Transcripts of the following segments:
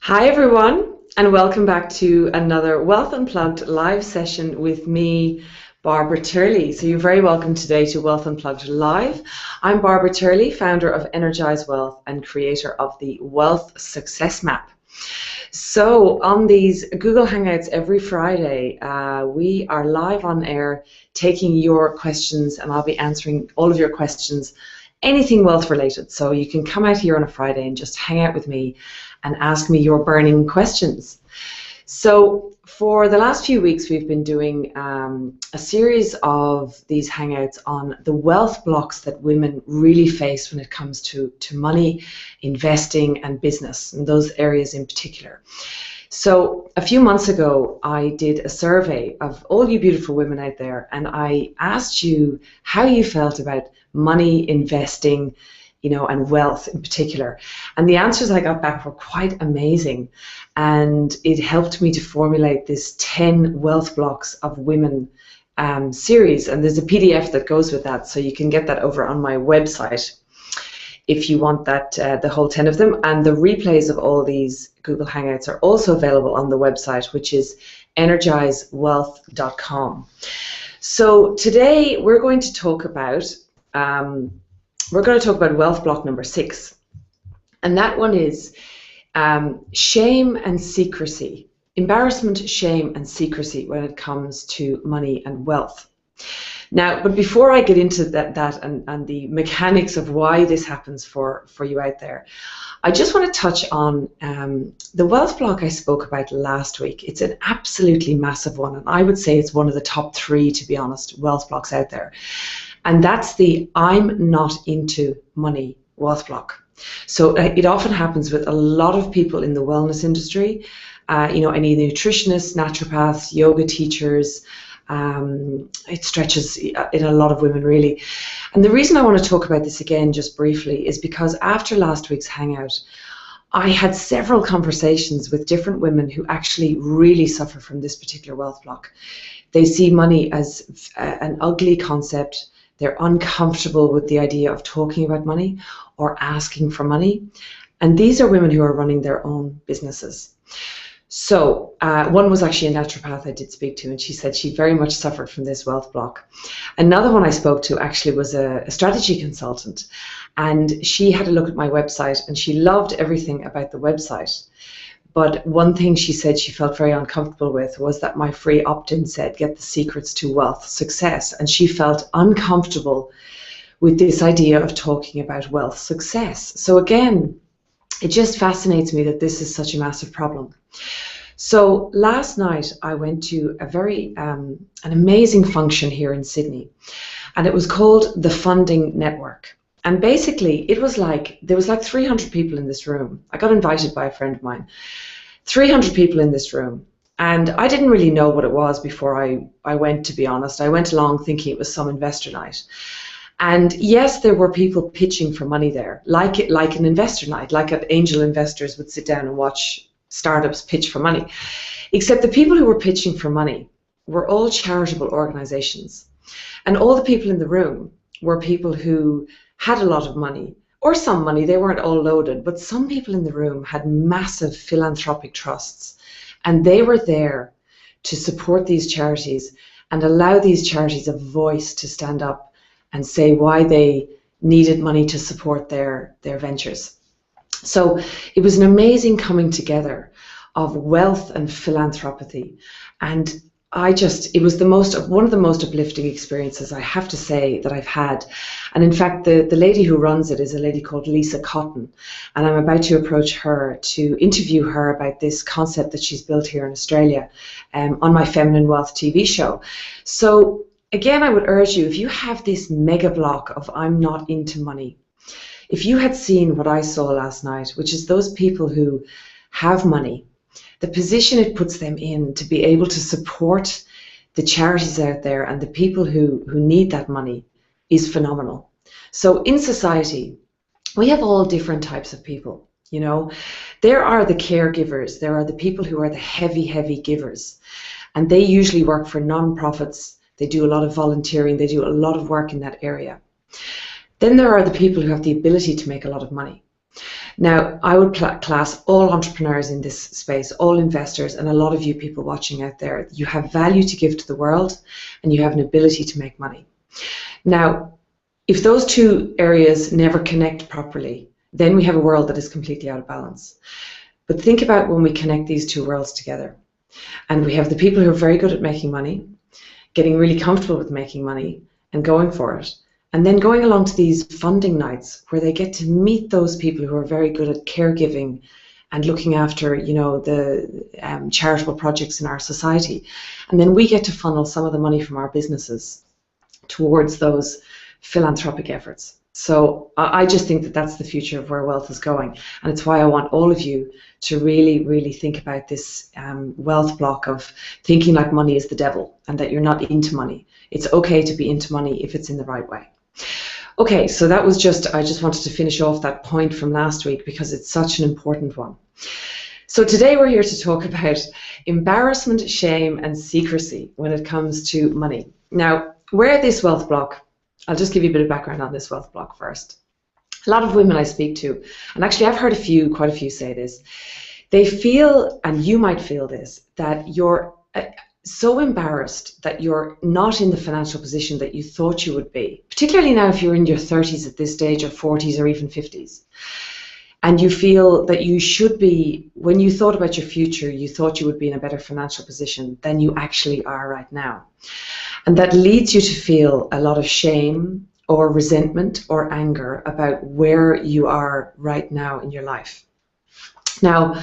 Hi everyone, and welcome back to another Wealth Unplugged live session with me, Barbara Turley. So you're very welcome today to Wealth Unplugged Live. I'm Barbara Turley, founder of Energize Wealth and creator of the Wealth Success Map. So on these Google Hangouts every Friday, we are live on air taking your questions, and I'll be answering all of your questions, anything wealth related. So you can come out here on a Friday and just hang out with me and ask me your burning questions. So for the last few weeks, we've been doing a series of these hangouts on the wealth blocks that women really face when it comes to money, investing, and business, and those areas in particular. So a few months ago, I did a survey of all you beautiful women out there, and I asked you how you felt about money, investing, and wealth in particular. And the answers I got back were quite amazing. And it helped me to formulate this 10 wealth blocks of women series. And there's a PDF that goes with that. So you can get that over on my website if you want that, the whole 10 of them. And the replays of all these Google Hangouts are also available on the website, which is energizewealth.com. So today we're going to talk about wealth block number 6, and that one is shame and secrecy, embarrassment, shame, and secrecy when it comes to money and wealth. Now, but before I get into that and the mechanics of why this happens for you out there, I just want to touch on the wealth block I spoke about last week. It's an absolutely massive one, and I would say it's one of the top 3, to be honest, wealth blocks out there. And that's the I'm not into money wealth block. So it often happens with a lot of people in the wellness industry, any nutritionists, naturopaths, yoga teachers. It stretches in a lot of women, really. And the reason I want to talk about this again just briefly is because after last week's hangout, I had several conversations with different women who actually really suffer from this particular wealth block. They see money as an ugly concept. They're uncomfortable with the idea of talking about money or asking for money. And these are women who are running their own businesses. So one was actually a naturopath I did speak to, and she said she very much suffered from this wealth block. Another one I spoke to actually was a strategy consultant, and she had a look at my website and she loved everything about the website. But one thing she said she felt very uncomfortable with was that my free opt-in said, get the secrets to wealth success. And she felt uncomfortable with this idea of talking about wealth success. So again, it just fascinates me that this is such a massive problem. So last night I went to a very, an amazing function here in Sydney, and it was called the Funding Network. And basically, it was like, there was like 300 people in this room. I got invited by a friend of mine. 300 people in this room. And I didn't really know what it was before I went, to be honest. I went along thinking it was some investor night. And yes, there were people pitching for money there, like an investor night, like angel investors would sit down and watch startups pitch for money. Except the people who were pitching for money were all charitable organizations. And all the people in the room were people who had a lot of money, or some money. They weren't all loaded, but some people in the room had massive philanthropic trusts, and they were there to support these charities and allow these charities a voice to stand up and say why they needed money to support their ventures. So it was an amazing coming together of wealth and philanthropy, and it was one of the most uplifting experiences, I have to say, that I've had. And in fact, the lady who runs it is a lady called Lisa Cotton, and I'm about to approach her to interview her about this concept that she's built here in Australia on my Feminine Wealth TV show. So again, I would urge you, if you have this mega block of I'm not into money, if you had seen what I saw last night, which is those people who have money, the position it puts them in to be able to support the charities out there and the people who need that money is phenomenal. So in society, we have all different types of people. There are the caregivers, there are the people who are the heavy givers, and they usually work for non-profits. They do a lot of volunteering, they do a lot of work in that area. Then there are the people who have the ability to make a lot of money. Now, I would class all entrepreneurs in this space, all investors, and a lot of you people watching out there, you have value to give to the world and you have an ability to make money. Now, if those two areas never connect properly, then we have a world that is completely out of balance. But think about when we connect these two worlds together. And we have the people who are very good at making money, getting really comfortable with making money and going for it. And then going along to these funding nights where they get to meet those people who are very good at caregiving and looking after, the charitable projects in our society. And then we get to funnel some of the money from our businesses towards those philanthropic efforts. So I just think that that's the future of where wealth is going. And it's why I want all of you to really, really think about this wealth block of thinking like money is the devil and that you're not into money. It's okay to be into money if it's in the right way. Okay, so that was I just wanted to finish off that point from last week because it's such an important one. So today we're here to talk about embarrassment, shame, and secrecy when it comes to money. Now, where this wealth block, I'll just give you a bit of background on this wealth block first. A lot of women I speak to, and actually I've heard quite a few say this, they feel, and you might feel this, that you're so embarrassed that you're not in the financial position that you thought you would be, particularly now if you're in your 30s at this stage, or 40s, or even 50s. And you feel that you should be, when you thought about your future, you thought you would be in a better financial position than you actually are right now. And that leads you to feel a lot of shame or resentment or anger about where you are right now in your life. Now,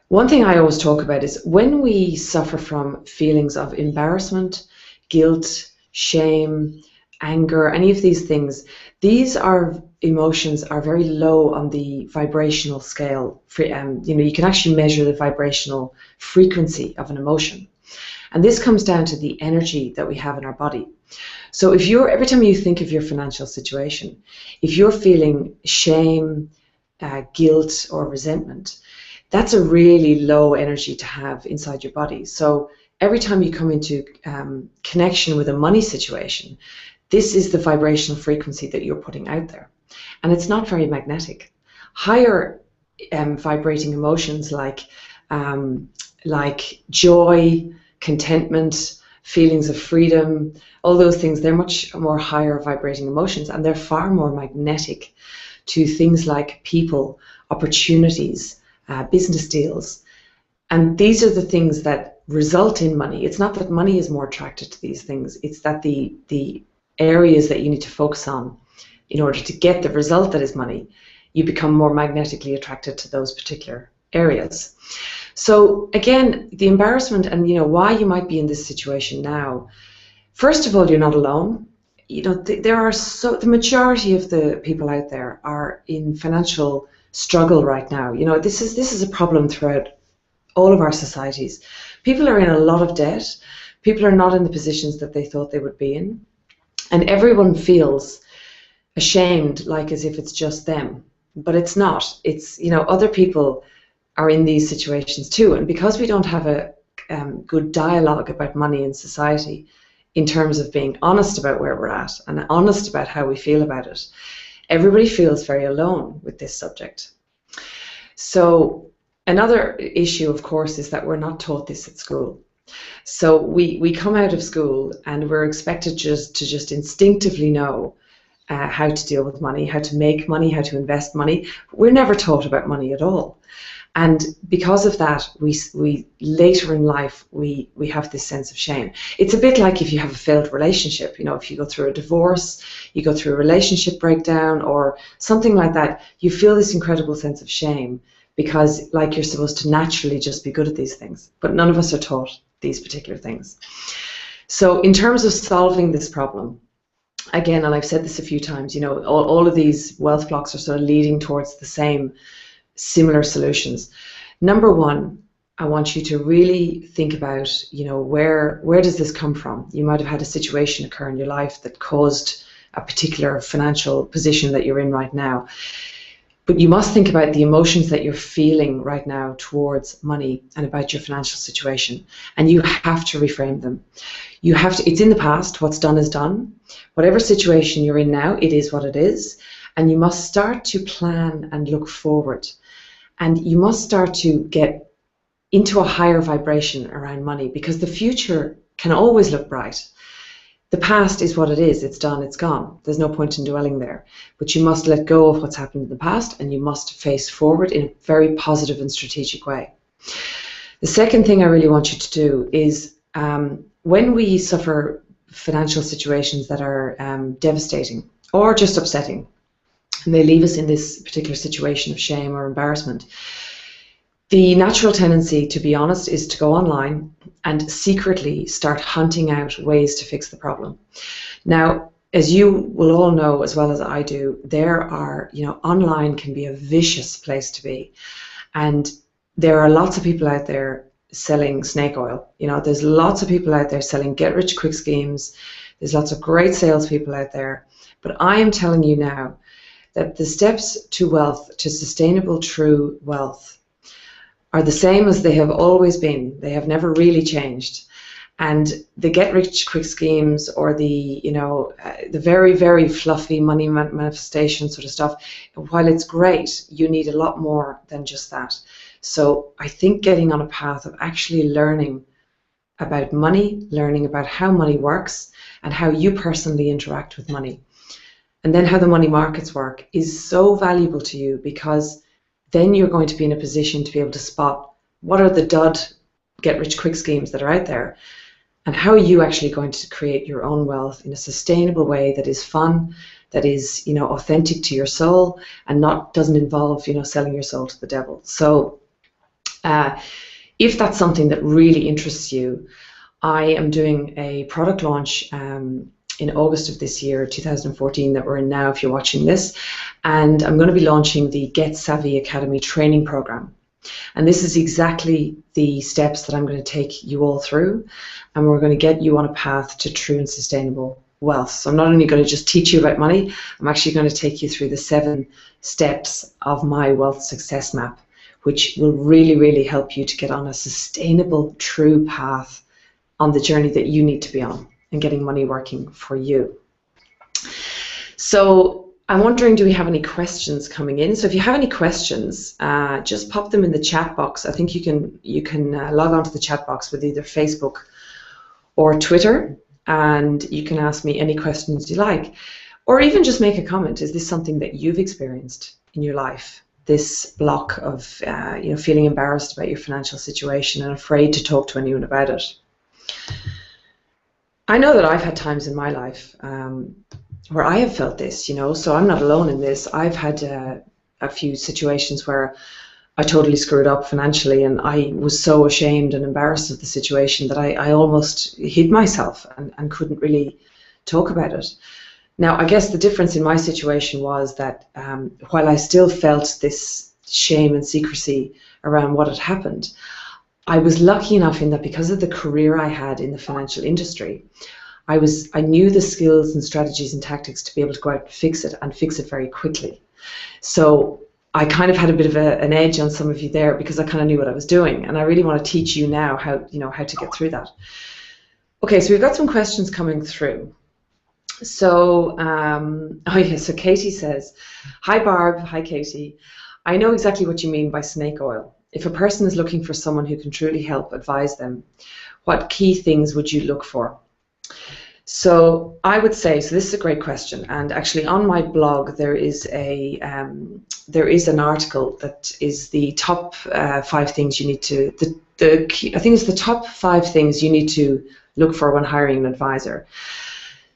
one thing I always talk about is when we suffer from feelings of embarrassment, guilt, shame, anger, any of these things, these are emotions are very low on the vibrational scale. You can actually measure the vibrational frequency of an emotion. And this comes down to the energy that we have in our body. So if every time you think of your financial situation, if you're feeling shame, guilt, or resentment, that's a really low energy to have inside your body. So every time you come into connection with a money situation, this is the vibrational frequency that you're putting out there. And it's not very magnetic. Higher vibrating emotions like joy, contentment, feelings of freedom, all those things, they're much more higher vibrating emotions, and they're far more magnetic to things like people, opportunities, business deals. And these are the things that result in money. It's not that money is more attracted to these things, it's that the areas that you need to focus on in order to get the result that is money, you become more magnetically attracted to those particular areas. So again, the embarrassment and why you might be in this situation now. First of all, you're not alone. The majority of the people out there are in financial struggle right now. This is a problem throughout all of our societies. People are in a lot of debt. People are not in the positions that they thought they would be in, and everyone feels ashamed, like as if it's just them. But it's not. It's other people are in these situations too, and because we don't have a good dialogue about money in society in terms of being honest about where we're at and honest about how we feel about it, everybody feels very alone with this subject. So another issue, of course, is that we're not taught this at school. So we come out of school and we're expected to just instinctively know how to deal with money, how to make money, how to invest money. We're never taught about money at all. And because of that, we later in life, we have this sense of shame. It's a bit like if you have a failed relationship, if you go through a divorce, you go through a relationship breakdown or something like that, you feel this incredible sense of shame because you're supposed to naturally just be good at these things. But none of us are taught these particular things. So in terms of solving this problem, again, and I've said this a few times, all of these wealth blocks are sort of leading towards the same similar solutions. Number one, I want you to really think about, where does this come from? You might have had a situation occur in your life that caused a particular financial position that you're in right now. But you must think about the emotions that you're feeling right now towards money and about your financial situation. And you have to reframe them. It's in the past. What's done is done. Whatever situation you're in now, it is what it is. and you must start to plan and look forward, and you must start to get into a higher vibration around money, because the future can always look bright. The past is what it is. It's done, it's gone. There's no point in dwelling there. But you must let go of what's happened in the past, and you must face forward in a very positive and strategic way. The second thing I really want you to do is, when we suffer financial situations that are devastating or just upsetting, and they leave us in this particular situation of shame or embarrassment, the natural tendency, to be honest, is to go online and secretly start hunting out ways to fix the problem. Now, as you will all know as well as I do, there are, online can be a vicious place to be. And there are lots of people out there selling snake oil. There's lots of people out there selling get-rich-quick schemes. There's lots of great salespeople out there. But I am telling you now that the steps to wealth, to sustainable, true wealth, are the same as they have always been. They have never really changed. And the get-rich-quick schemes, or the very, very fluffy money manifestation sort of stuff, while it's great, you need a lot more than just that. So I think getting on a path of actually learning about money, learning about how money works and how you personally interact with money, and then how the money markets work, is so valuable to you, because then you're going to be in a position to be able to spot what are the dud get-rich-quick schemes that are out there, and how are you actually going to create your own wealth in a sustainable way that is fun, that is authentic to your soul, and doesn't involve selling your soul to the devil. So if that's something that really interests you, I am doing a product launch in August of this year, 2014, that we're in now if you're watching this, and I'm going to be launching the Get Savvy Academy training program. And this is exactly the steps that I'm going to take you all through, and we're going to get you on a path to true and sustainable wealth. So I'm not only going to just teach you about money, I'm actually going to take you through the 7 steps of my wealth success map, which will really, really help you to get on a sustainable, true path on the journey that you need to be on, and getting money working for you. So I'm wondering, do we have any questions coming in? So if you have any questions, just pop them in the chat box. I think you can log on to the chat box with either Facebook or Twitter, and you can ask me any questions you like, or even just make a comment. Is this something that you've experienced in your life? This block of feeling embarrassed about your financial situation and afraid to talk to anyone about it. I know that I've had times in my life where I have felt this, so I'm not alone in this. I've had a few situations where I totally screwed up financially, and I was so ashamed and embarrassed of the situation that I almost hid myself and couldn't really talk about it. Now, I guess the difference in my situation was that while I still felt this shame and secrecy around what had happened, I was lucky enough in that because of the career I had in the financial industry, I knew the skills and strategies and tactics to be able to go out and fix it very quickly. So I kind of had a bit of an edge on some of you there, because I kind of knew what I was doing, and I really want to teach you now how to get through that. Okay, so we've got some questions coming through. So, so Katie says, "Hi Barb, hi Katie. I know exactly what you mean by snake oil. If a person is looking for someone who can truly help advise them, what key things would you look for?" So I would say, so this is a great question, and actually on my blog there is an article that is the top 5 things you need to, I think it's the top 5 things you need to look for when hiring an advisor.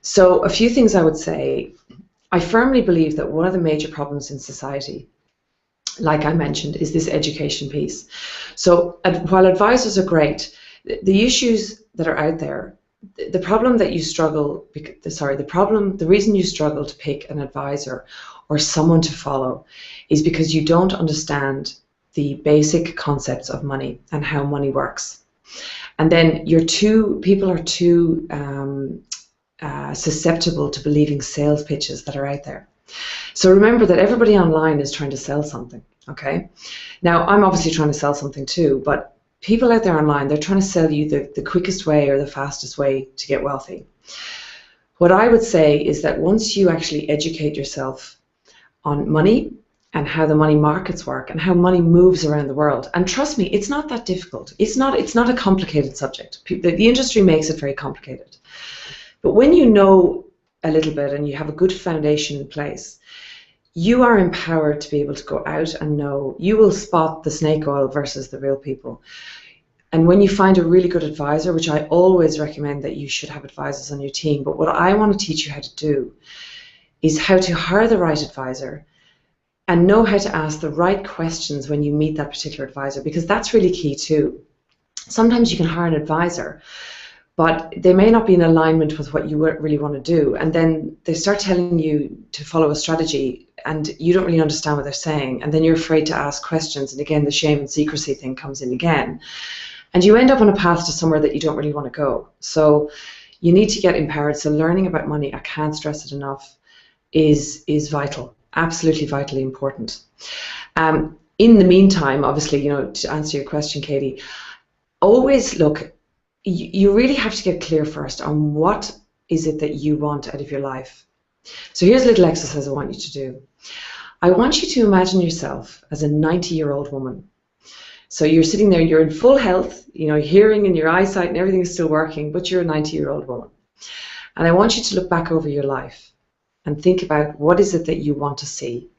So a few things I would say. I firmly believe that one of the major problems in society, like I mentioned, is this education piece. So while advisors are great, the issues that are out there, the reason you struggle to pick an advisor or someone to follow is because you don't understand the basic concepts of money and how money works. And then people are too susceptible to believing sales pitches that are out there. So remember that everybody online is trying to sell something, okay? Now, I'm obviously trying to sell something too, but people out there online, they're trying to sell you the quickest way or the fastest way to get wealthy. What I would say is that once you actually educate yourself on money and how the money markets work and how money moves around the world. And trust me, it's not that difficult. It's not a complicated subject. The industry makes it very complicated. But when you know a little bit and you have a good foundation in place, you are empowered to be able to go out and know. You will spot the snake oil versus the real people. And when you find a really good advisor, which I always recommend that you should have advisors on your team, but what I want to teach you how to do is how to hire the right advisor and know how to ask the right questions when you meet that particular advisor, because that's really key too. Sometimes you can hire an advisor, but they may not be in alignment with what you really want to do. And then they start telling you to follow a strategy and you don't really understand what they're saying. And then you're afraid to ask questions. And again, the shame and secrecy thing comes in again. And you end up on a path to somewhere that you don't really want to go. So you need to get empowered. So learning about money, I can't stress it enough, is vital. Absolutely vitally important. In the meantime, obviously, to answer your question, Katie, always look, you really have to get clear first on what is it that you want out of your life. So here's a little exercise I want you to do. I want you to imagine yourself as a 90-year-old woman. So you're sitting there, you're in full health, hearing and your eyesight and everything is still working, but you're a 90-year-old woman. And I want you to look back over your life and think about what is it that you want to see.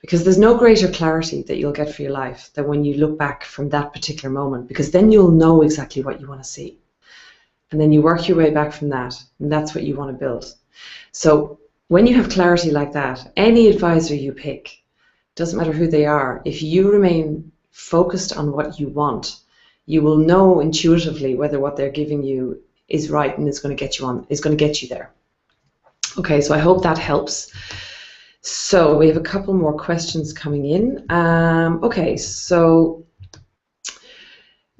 Because there's no greater clarity that you'll get for your life than when you look back from that particular moment, because then you'll know exactly what you want to see. And then you work your way back from that, and that's what you want to build. So when you have clarity like that, any advisor you pick, doesn't matter who they are, if you remain focused on what you want, you will know intuitively whether what they're giving you is right and is going to get you there. Okay, so I hope that helps. So we have a couple more questions coming in. Okay, so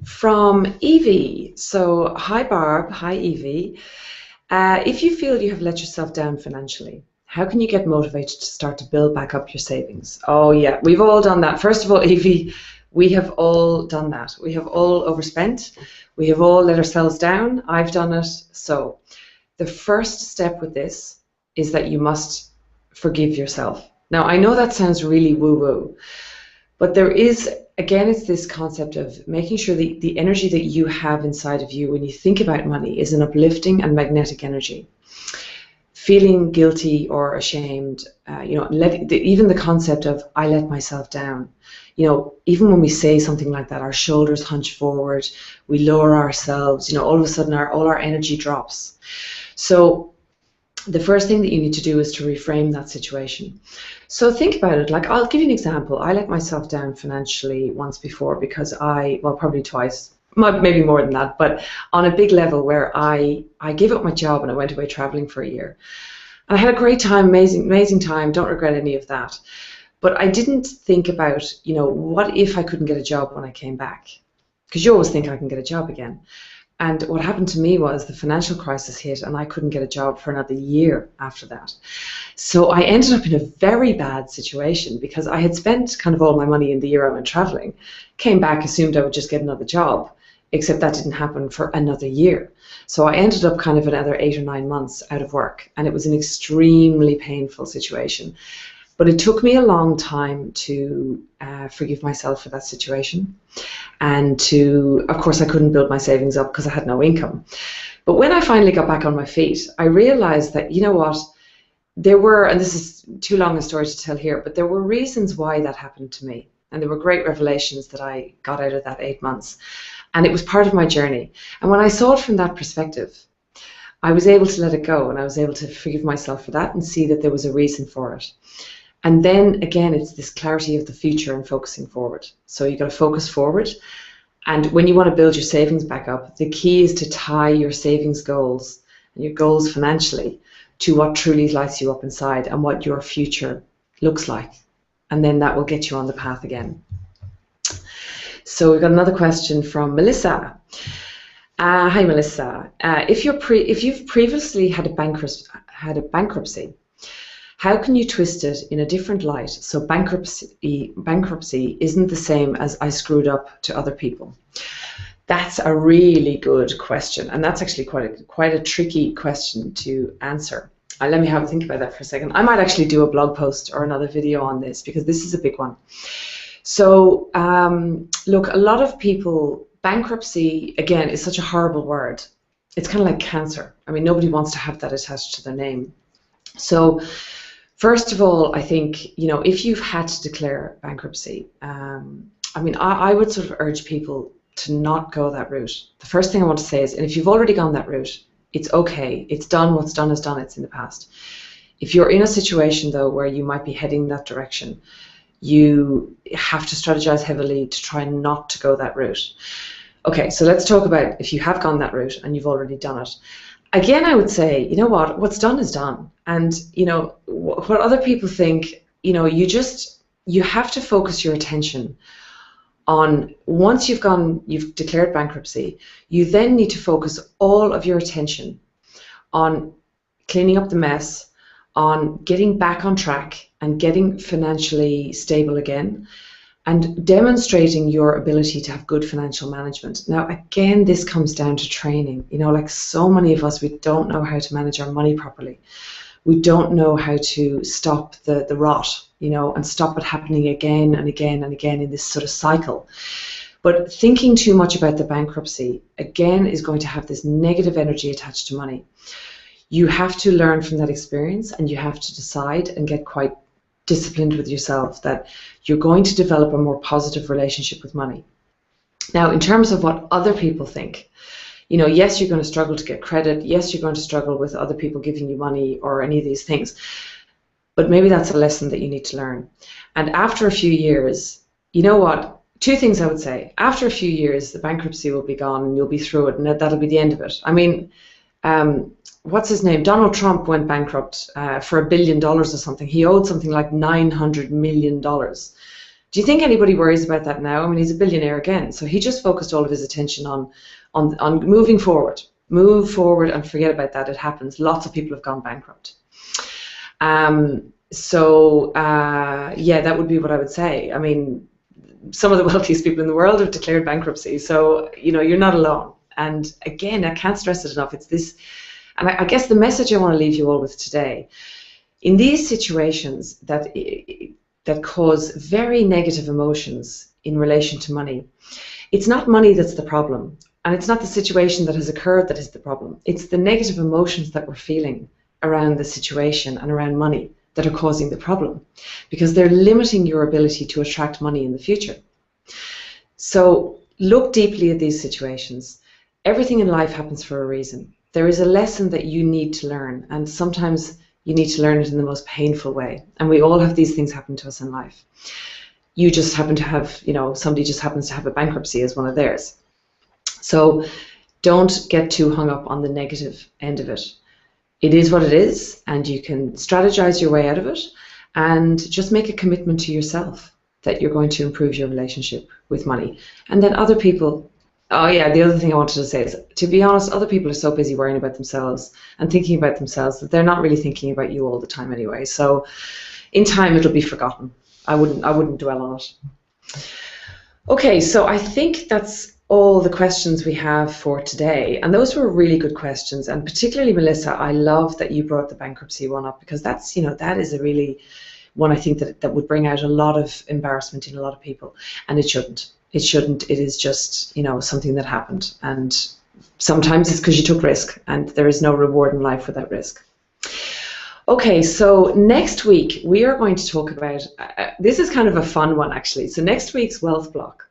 from Evie. So hi Barb, hi Evie. If you feel you have let yourself down financially, how can you get motivated to start to build back up your savings? Oh yeah, we've all done that. First of all, Evie, we have all done that. We have all overspent. We have all let ourselves down. I've done it. So the first step with this is that you must forgive yourself. Now, I know that sounds really woo-woo, but there is, again, it's this concept of making sure that the energy that you have inside of you when you think about money is an uplifting and magnetic energy. Feeling guilty or ashamed, even the concept of I let myself down. Even when we say something like that, our shoulders hunch forward, we lower ourselves, all of a sudden all our energy drops. So the first thing that you need to do is to reframe that situation. So think about it. Like, I'll give you an example. I let myself down financially once before because probably twice, maybe more than that, but on a big level where I gave up my job and I went away traveling for a year. And I had a great time, amazing time, don't regret any of that. But I didn't think about, what if I couldn't get a job when I came back? Because you always think I can get a job again. And what happened to me was the financial crisis hit and I couldn't get a job for another year after that. So I ended up in a very bad situation because I had spent kind of all my money in the year I went traveling, came back, assumed I would just get another job, except that didn't happen for another year. So I ended up kind of another 8 or 9 months out of work, and it was an extremely painful situation. But it took me a long time to forgive myself for that situation. And of course, I couldn't build my savings up because I had no income. But when I finally got back on my feet, I realized that, there were, and this is too long a story to tell here, but there were reasons why that happened to me. And there were great revelations that I got out of that 8 months. And it was part of my journey. And when I saw it from that perspective, I was able to let it go, and I was able to forgive myself for that and see that there was a reason for it. And then again, it's this clarity of the future and focusing forward. So you've got to focus forward. And when you want to build your savings back up, the key is to tie your savings goals and your goals financially to what truly lights you up inside and what your future looks like. And then that will get you on the path again. So we've got another question from Melissa. Hi, Melissa. If you've previously had a bankruptcy, how can you twist it in a different light so bankruptcy isn't the same as I screwed up to other people? That's a really good question, and that's actually quite a tricky question to answer. Let me have a think about that for a second. I might actually do a blog post or another video on this because this is a big one. So look, a lot of people, bankruptcy, again, is such a horrible word. It's kind of like cancer. I mean, nobody wants to have that attached to their name. So first of all, I think, you know, if you've had to declare bankruptcy, I mean, I would sort of urge people to not go that route. The first thing I want to say is, and if you've already gone that route, it's okay. It's done. What's done is done. It's in the past. If you're in a situation, though, where you might be heading in that direction, you have to strategize heavily to try not to go that route. Okay, so let's talk about if you have gone that route and you've already done it. Again, I would say, you know what, what's done is done. And, you know, what other people think, you know, you have to focus your attention on, once you've declared bankruptcy, you then need to focus all of your attention on cleaning up the mess, on getting back on track and getting financially stable again, and demonstrating your ability to have good financial management. Now, again, this comes down to training. You know, like so many of us, we don't know how to manage our money properly. We don't know how to stop the rot, you know, and stop it happening again and again and again in this sort of cycle. But thinking too much about the bankruptcy, again, is going to have this negative energy attached to money. You have to learn from that experience, and you have to decide and get quite disciplined with yourself that you're going to develop a more positive relationship with money. Now, in terms of what other people think, you know, yes, you're going to struggle to get credit. Yes, you're going to struggle with other people giving you money or any of these things. But maybe that's a lesson that you need to learn. And after a few years, you know what? Two things I would say. After a few years, the bankruptcy will be gone and you'll be through it, and that'll be the end of it. I mean, what's his name? Donald Trump went bankrupt for $1 billion or something. He owed something like $900 million. Do you think anybody worries about that now? I mean, he's a billionaire again. So he just focused all of his attention on moving forward. Move forward and forget about that. It happens. Lots of people have gone bankrupt. Yeah, that would be what I would say. I mean, some of the wealthiest people in the world have declared bankruptcy. So, you know, you're not alone. And again, I can't stress it enough. It's this, and I guess the message I want to leave you all with today, in these situations that cause very negative emotions in relation to money, it's not money that's the problem. And it's not the situation that has occurred that is the problem. It's the negative emotions that we're feeling around the situation and around money that are causing the problem, because they're limiting your ability to attract money in the future. So look deeply at these situations. Everything in life happens for a reason. There is a lesson that you need to learn, and sometimes you need to learn it in the most painful way. And we all have these things happen to us in life. You just happen to have, you know, somebody just happens to have a bankruptcy as one of theirs. So don't get too hung up on the negative end of it. It is what it is, and you can strategize your way out of it, and just make a commitment to yourself that you're going to improve your relationship with money. And then other people, oh yeah, the other thing I wanted to say is, to be honest, other people are so busy worrying about themselves and thinking about themselves that they're not really thinking about you all the time anyway. So in time it'll be forgotten. I wouldn't dwell on it. Okay, so I think that's all the questions we have for today, and those were really good questions, and particularly Melissa, I love that you brought the bankruptcy one up, because that's, you know, that is a really one I think that would bring out a lot of embarrassment in a lot of people, and it shouldn't. It shouldn't. It is just, you know, something that happened, and sometimes it's because you took risk, and there is no reward in life for that risk. Okay, so next week we are going to talk about, this is kind of a fun one actually, so next week's wealth block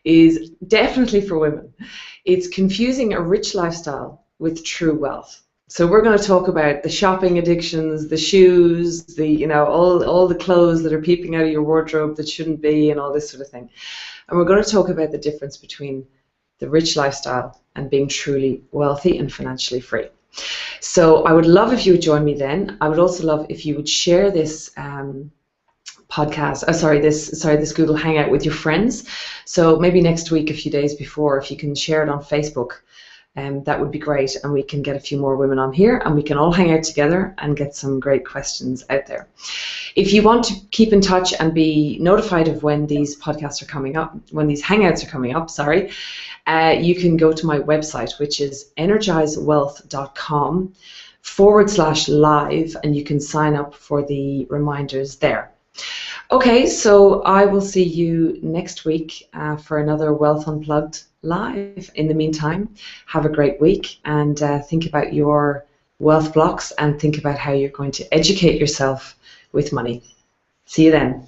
is definitely for women. It's confusing a rich lifestyle with true wealth. So we're going to talk about the shopping addictions, the shoes, the, you know, all the clothes that are peeping out of your wardrobe that shouldn't be, and all this sort of thing. And we're going to talk about the difference between the rich lifestyle and being truly wealthy and financially free. So I would love if you would join me then. I would also love if you would share this podcast, this Google Hangout with your friends. So maybe next week, a few days before, if you can share it on Facebook, that would be great, and we can get a few more women on here, and we can all hang out together and get some great questions out there. If you want to keep in touch and be notified of when these podcasts are coming up, when these hangouts are coming up, you can go to my website, which is energizewealth.com /live, and you can sign up for the reminders there. Okay, so I will see you next week for another Wealth Unplugged live. In the meantime, have a great week, and think about your wealth blocks and think about how you're going to educate yourself with money. See you then.